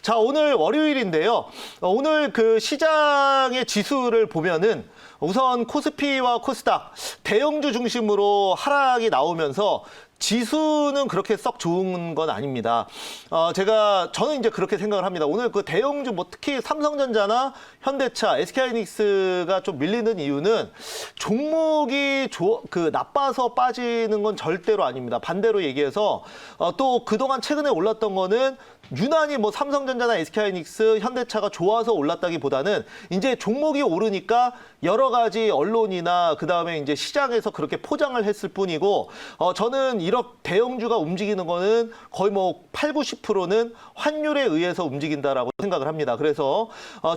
자, 오늘 월요일인데요. 오늘 그 시장의 지수를 보면은 우선 코스피와 코스닥 대형주 중심으로 하락이 나오면서 지수는 그렇게 썩 좋은 건 아닙니다. 저는 이제 그렇게 생각을 합니다. 오늘 그 대형주 뭐 특히 삼성전자나 현대차, SK하이닉스가 좀 밀리는 이유는 종목이 나빠서 빠지는 건 절대로 아닙니다. 반대로 얘기해서 또 그동안 최근에 올랐던 거는 유난히 뭐 삼성전자나 SK하이닉스, 현대차가 좋아서 올랐다기보다는 이제 종목이 오르니까 여러 가지 언론이나 그다음에 이제 시장에서 그렇게 포장을 했을 뿐이고 저는 이렇게 대형주가 움직이는 거는 거의 뭐 8, 90%는 환율에 의해서 움직인다라고 생각을 합니다. 그래서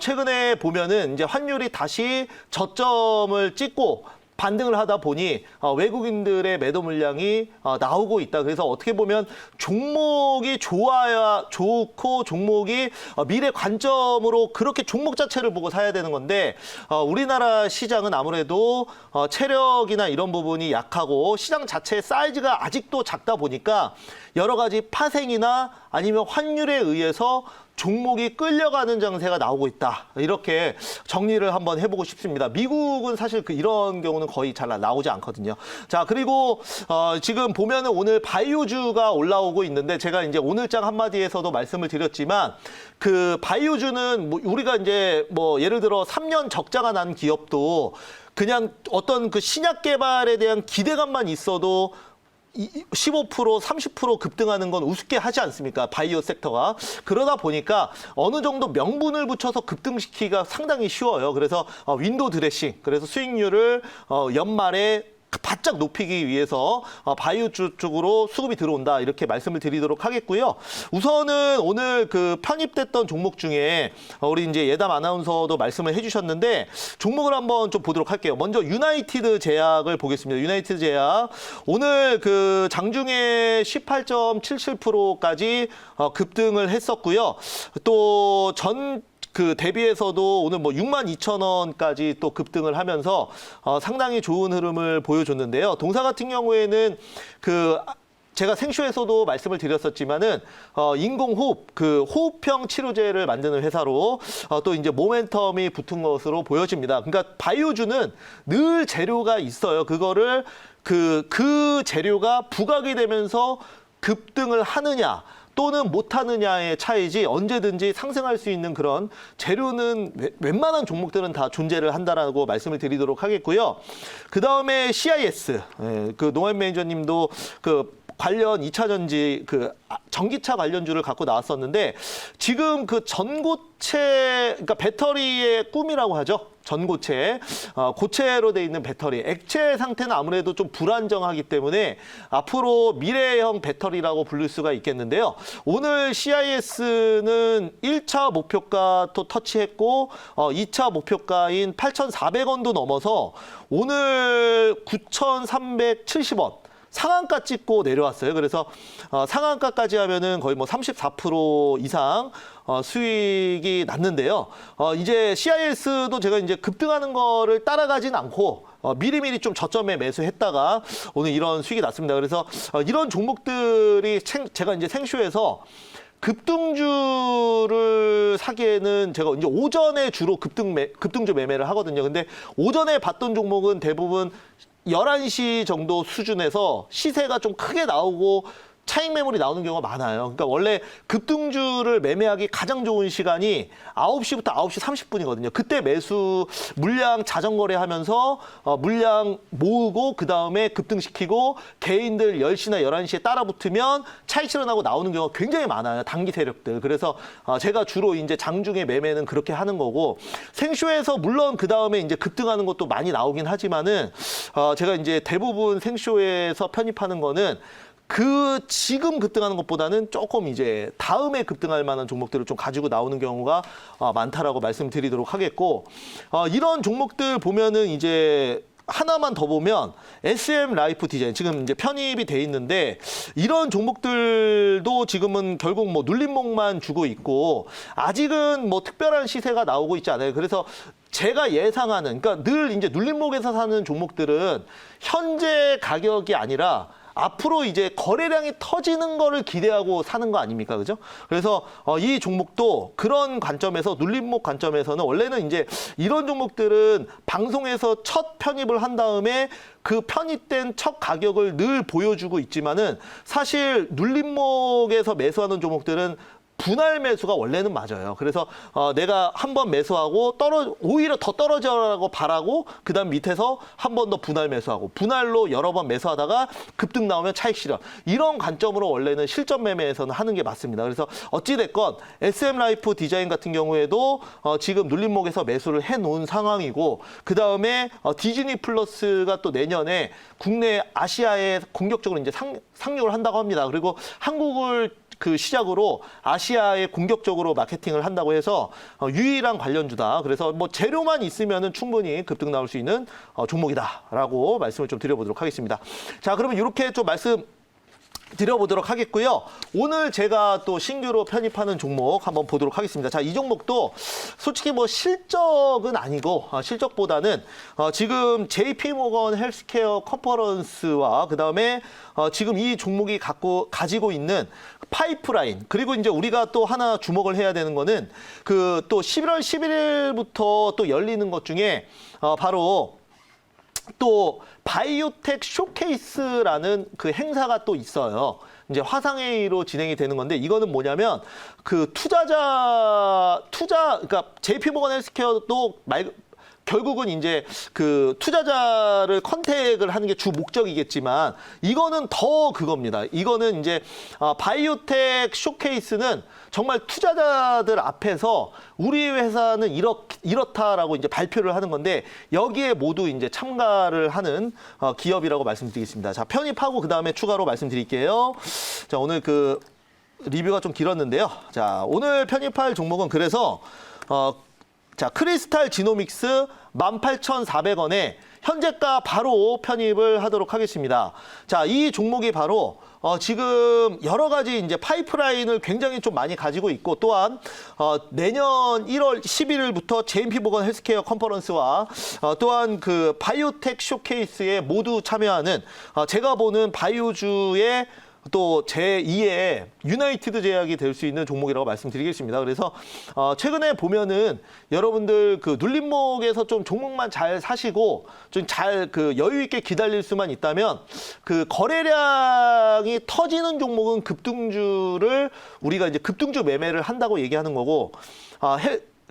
최근에 보면은 이제 환율이 다시 저점을 찍고 반등을 하다 보니 외국인들의 매도 물량이 나오고 있다. 그래서 어떻게 보면 종목이 좋아야 좋고 종목이 미래 관점으로 그렇게 종목 자체를 보고 사야 되는 건데 우리나라 시장은 아무래도 체력이나 이런 부분이 약하고 시장 자체의 사이즈가 아직도 작다 보니까 여러 가지 파생이나 아니면 환율에 의해서 종목이 끌려가는 장세가 나오고 있다. 이렇게 정리를 한번 해보고 싶습니다. 미국은 사실 이런 경우는 거의 잘 나오지 않거든요. 자, 그리고 지금 보면은 오늘 바이오주가 올라오고 있는데 제가 이제 오늘장 한마디에서도 말씀을 드렸지만 그 바이오주는 뭐 우리가 이제 뭐 예를 들어 3년 적자가 난 기업도 그냥 어떤 그 신약 개발에 대한 기대감만 있어도 15%, 30% 급등하는 건 우습게 하지 않습니까? 바이오 섹터가. 그러다 보니까 어느 정도 명분을 붙여서 급등시키기가 상당히 쉬워요. 그래서 윈도우 드레싱, 그래서 수익률을 연말에 바짝 높이기 위해서 바이오주 쪽으로 수급이 들어온다 이렇게 말씀을 드리도록 하겠고요. 우선은 오늘 그 편입됐던 종목 중에 우리 이제 예담 아나운서도 말씀을 해주셨는데 종목을 한번 좀 보도록 할게요. 먼저 유나이티드 제약을 보겠습니다. 유나이티드 제약 오늘 그 장중에 18.77%까지 급등을 했었고요. 또 대비해서도 오늘 뭐 62,000원까지 또 급등을 하면서 상당히 좋은 흐름을 보여줬는데요. 동사 같은 경우에는 제가 생쇼에서도 말씀을 드렸었지만은 인공호흡, 호흡형 치료제를 만드는 회사로 또 이제 모멘텀이 붙은 것으로 보여집니다. 그러니까 바이오주는 늘 재료가 있어요. 그거를 그 재료가 부각이 되면서 급등을 하느냐 또는 못하느냐의 차이지 언제든지 상승할 수 있는 그런 재료는 웬만한 종목들은 다 존재를 한다라고 말씀을 드리도록 하겠고요. 그 다음에 CIS, 노현 매니저님도 관련 2차 전지 전기차 관련주를 갖고 나왔었는데 지금 전고체, 그러니까 배터리의 꿈이라고 하죠. 전고체, 고체로 돼 있는 배터리, 액체 상태는 아무래도 좀 불안정하기 때문에 앞으로 미래형 배터리라고 부를 수가 있겠는데요. 오늘 CIS는 1차 목표가 또 터치했고 2차 목표가인 8,400원도 넘어서 오늘 9,370원. 상한가 찍고 내려왔어요. 그래서 상한가까지 하면은 거의 뭐 34% 이상 수익이 났는데요. 이제 CIS도 제가 이제 급등하는 거를 따라가진 않고 미리미리 좀 저점에 매수했다가 오늘 이런 수익이 났습니다. 그래서 이런 종목들이 제가 이제 생쇼에서 급등주를 사기에는 제가 이제 오전에 주로 급등주 매매를 하거든요. 근데 오전에 봤던 종목은 대부분 11시 정도 수준에서 시세가 좀 크게 나오고 차익 매물이 나오는 경우가 많아요. 그러니까 원래 급등주를 매매하기 가장 좋은 시간이 9시부터 9시 30분이거든요. 그때 매수 물량 자전거래 하면서 물량 모으고 그다음에 급등시키고 개인들 10시나 11시에 따라 붙으면 차익 실현하고 나오는 경우가 굉장히 많아요. 단기 세력들. 그래서 제가 주로 이제 장중에 매매는 그렇게 하는 거고 생쇼에서 물론 그다음에 이제 급등하는 것도 많이 나오긴 하지만은 제가 이제 대부분 생쇼에서 편입하는 거는 지금 급등하는 것보다는 조금 이제 다음에 급등할 만한 종목들을 좀 가지고 나오는 경우가 많다라고 말씀드리도록 하겠고, 이런 종목들 보면은 이제 하나만 더 보면 SM 라이프 디자인 지금 이제 편입이 돼 있는데 이런 종목들도 지금은 결국 뭐 눌림목만 주고 있고 아직은 뭐 특별한 시세가 나오고 있지 않아요. 그래서 제가 예상하는, 그러니까 늘 이제 눌림목에서 사는 종목들은 현재 가격이 아니라 앞으로 이제 거래량이 터지는 거를 기대하고 사는 거 아닙니까? 그죠? 그래서 이 종목도 그런 관점에서 눌림목 관점에서는 원래는 이제 이런 종목들은 방송에서 첫 편입을 한 다음에 그 편입된 첫 가격을 늘 보여주고 있지만은 사실 눌림목에서 매수하는 종목들은 분할 매수가 원래는 맞아요. 그래서 내가 한 번 매수하고 오히려 더 떨어져라고 바라고 그다음 밑에서 한 번 더 분할 매수하고 분할로 여러 번 매수하다가 급등 나오면 차익 실현. 이런 관점으로 원래는 실전 매매에서는 하는 게 맞습니다. 그래서 어찌 됐건 SM 라이프 디자인 같은 경우에도 지금 눌림목에서 매수를 해 놓은 상황이고 그다음에 디즈니 플러스가 또 내년에 국내 아시아에 공격적으로 이제 상륙을 한다고 합니다. 그리고 한국을 그 시작으로 아시아에 공격적으로 마케팅을 한다고 해서 유일한 관련주다. 그래서 뭐 재료만 있으면은 충분히 급등 나올 수 있는 종목이다라고 말씀을 좀 드려보도록 하겠습니다. 자, 그러면 이렇게 좀 말씀 드려보도록 하겠고요. 오늘 제가 또 신규로 편입하는 종목 한번 보도록 하겠습니다. 자, 이 종목도 솔직히 뭐 실적은 아니고 실적보다는 지금 JP모건 헬스케어 컨퍼런스와 그다음에 지금 이 종목이 가지고 있는 파이프라인 그리고 이제 우리가 또 하나 주목을 해야 되는 거는 그 또 11월 11일부터 또 열리는 것 중에 바로 또 바이오텍 쇼케이스라는 그 행사가 또 있어요. 이제 화상회의로 진행이 되는 건데 이거는 뭐냐면 그 그러니까 JP모건 헬스케어도 결국은 이제 그 투자자를 컨택을 하는 게 주 목적이겠지만 이거는 더 그겁니다. 이거는 이제 바이오텍 쇼케이스는 정말 투자자들 앞에서 우리 회사는 이렇다라고 이제 발표를 하는 건데 여기에 모두 이제 참가를 하는 기업이라고 말씀드리겠습니다. 자, 편입하고 그다음에 추가로 말씀드릴게요. 자, 오늘 그 리뷰가 좀 길었는데요. 자, 오늘 편입할 종목은 그래서 자, 크리스탈 지노믹스 18,400원에 현재가 바로 편입을 하도록 하겠습니다. 자, 이 종목이 바로 지금 여러 가지 이제 파이프라인을 굉장히 좀 많이 가지고 있고 또한 내년 1월 11일부터 JP모건 헬스케어 컨퍼런스와 또한 그 바이오텍 쇼케이스에 모두 참여하는 제가 보는 바이오주의 또 제2의 유나이티드 제약이 될 수 있는 종목이라고 말씀드리겠습니다. 그래서 최근에 보면은 여러분들 그 눌림목에서 좀 종목만 잘 사시고 좀 잘 그 여유 있게 기다릴 수만 있다면 그 거래량이 터지는 종목은 급등주를 우리가 이제 급등주 매매를 한다고 얘기하는 거고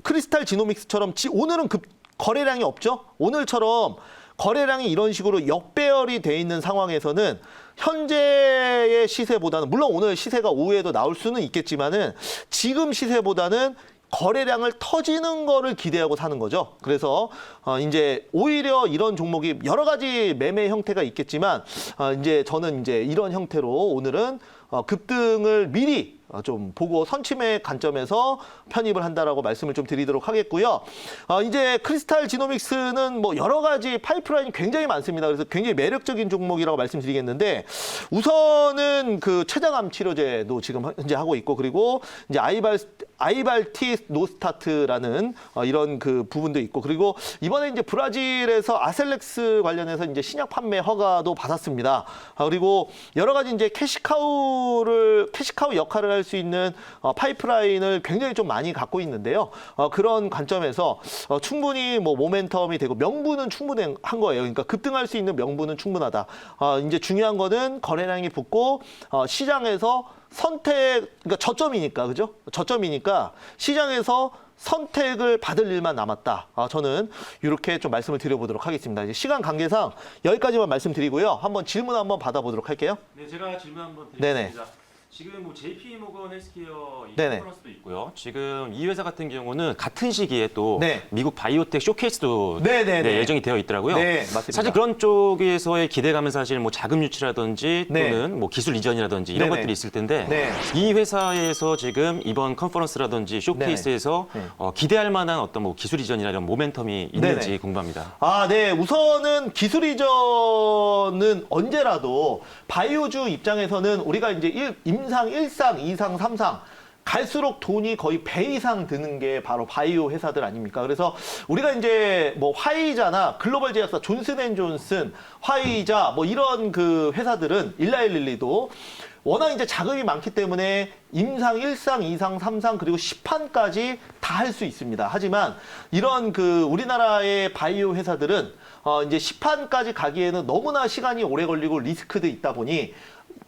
크리스탈 지노믹스처럼 오늘은 거래량이 없죠. 오늘처럼 거래량이 이런 식으로 역배열이 돼 있는 상황에서는 현재의 시세보다는 물론 오늘 시세가 오후에도 나올 수는 있겠지만은 지금 시세보다는 거래량을 터지는 거를 기대하고 사는 거죠. 그래서 이제 오히려 이런 종목이 여러 가지 매매 형태가 있겠지만 이제 저는 이제 이런 형태로 오늘은 급등을 미리 좀 보고 선침의 관점에서 편입을 한다라고 말씀을 좀 드리도록 하겠고요. 이제 크리스탈 지노믹스는 뭐 여러 가지 파이프라인이 굉장히 많습니다. 그래서 굉장히 매력적인 종목이라고 말씀드리겠는데 우선은 그 췌장암 치료제도 지금 현재 하고 있고 그리고 이제 아이발티 노스타트라는 이런 그 부분도 있고 그리고 이번에 이제 브라질에서 아셀렉스 관련해서 이제 신약 판매 허가도 받았습니다. 그리고 여러 가지 이제 캐시카우 역할을 할 수 있는 파이프라인을 굉장히 좀 많이 갖고 있는데요. 그런 관점에서 충분히 뭐 모멘텀이 되고 명분은 충분한 거예요. 그러니까 급등할 수 있는 명분은 충분하다. 이제 중요한 거는 거래량이 붙고 시장에서 그러니까 저점이니까 그죠? 저점이니까 시장에서 선택을 받을 일만 남았다. 저는 이렇게 좀 말씀을 드려보도록 하겠습니다. 이제 시간 관계상 여기까지만 말씀드리고요. 한번 질문 한번 받아보도록 할게요. 네, 제가 질문 한번 드리겠습니다. 네네. 지금 뭐 JP모건 헬스케어 이 네네. 컨퍼런스도 있고요. 지금 이 회사 같은 경우는 같은 시기에 또 네. 미국 바이오텍 쇼케이스도 네네네. 예정이 되어 있더라고요. 네, 맞습니다. 사실 그런 쪽에서의 기대감은 사실 뭐 자금 유치라든지 네. 또는 뭐 기술 이전이라든지 이런 네네. 것들이 있을 텐데 네. 이 회사에서 지금 이번 컨퍼런스라든지 쇼케이스에서 네. 기대할 만한 어떤 뭐 기술 이전이나 이런 모멘텀이 있는지 네네. 궁금합니다. 네. 우선은 기술 이전은 언제라도 바이오주 입장에서는 우리가 이제 임상 1상, 2상, 3상 갈수록 돈이 거의 배 이상 드는 게 바로 바이오 회사들 아닙니까? 그래서 우리가 이제 뭐 화이자나 글로벌 제약사 존슨앤존슨, 화이자 뭐 이런 그 회사들은 일라일릴리도 워낙 이제 자금이 많기 때문에 임상 1상, 2상, 3상 그리고 10판까지 다 할 수 있습니다. 하지만 이런 그 우리나라의 바이오 회사들은 이제 10판까지 가기에는 너무나 시간이 오래 걸리고 리스크도 있다 보니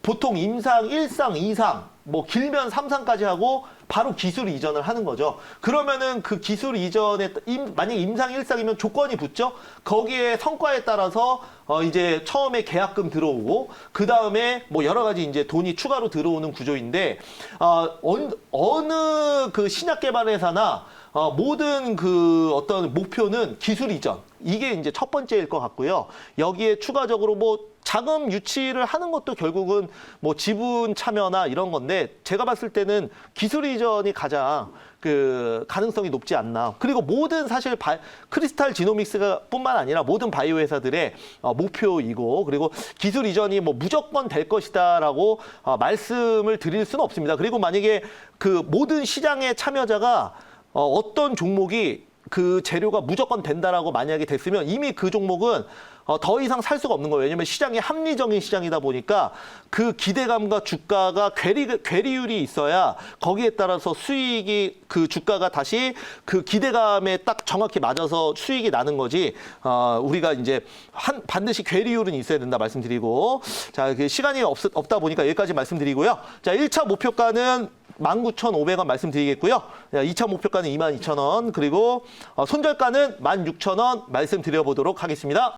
보통 임상 1상, 2상, 뭐 길면 3상까지 하고 바로 기술 이전을 하는 거죠. 그러면은 그 기술 이전에 만약 임상 1상이면 조건이 붙죠. 거기에 성과에 따라서 이제 처음에 계약금 들어오고 그 다음에 뭐 여러 가지 이제 돈이 추가로 들어오는 구조인데 어느 그 신약 개발 회사나 모든 그 어떤 목표는 기술 이전. 이게 이제 첫 번째일 것 같고요. 여기에 추가적으로 뭐 자금 유치를 하는 것도 결국은 뭐 지분 참여나 이런 건데 제가 봤을 때는 기술 이전이 가장 그 가능성이 높지 않나. 그리고 모든 사실 크리스탈 지노믹스가 뿐만 아니라 모든 바이오 회사들의 목표이고 그리고 기술 이전이 뭐 무조건 될 것이다라고 말씀을 드릴 수는 없습니다. 그리고 만약에 그 모든 시장의 참여자가 어떤 종목이 그 재료가 무조건 된다라고 만약에 됐으면 이미 그 종목은 더 이상 살 수가 없는 거예요. 왜냐하면 시장이 합리적인 시장이다 보니까 그 기대감과 주가가 괴리율이 있어야 거기에 따라서 수익이 그 주가가 다시 그 기대감에 딱 정확히 맞아서 수익이 나는 거지. 우리가 이제 반드시 괴리율은 있어야 된다 말씀드리고 자, 그 시간이 없다 보니까 여기까지 말씀드리고요. 자, 1차 목표가는 19,500원 말씀드리겠고요. 2차 목표가는 22,000원 그리고 손절가는 16,000원 말씀드려보도록 하겠습니다.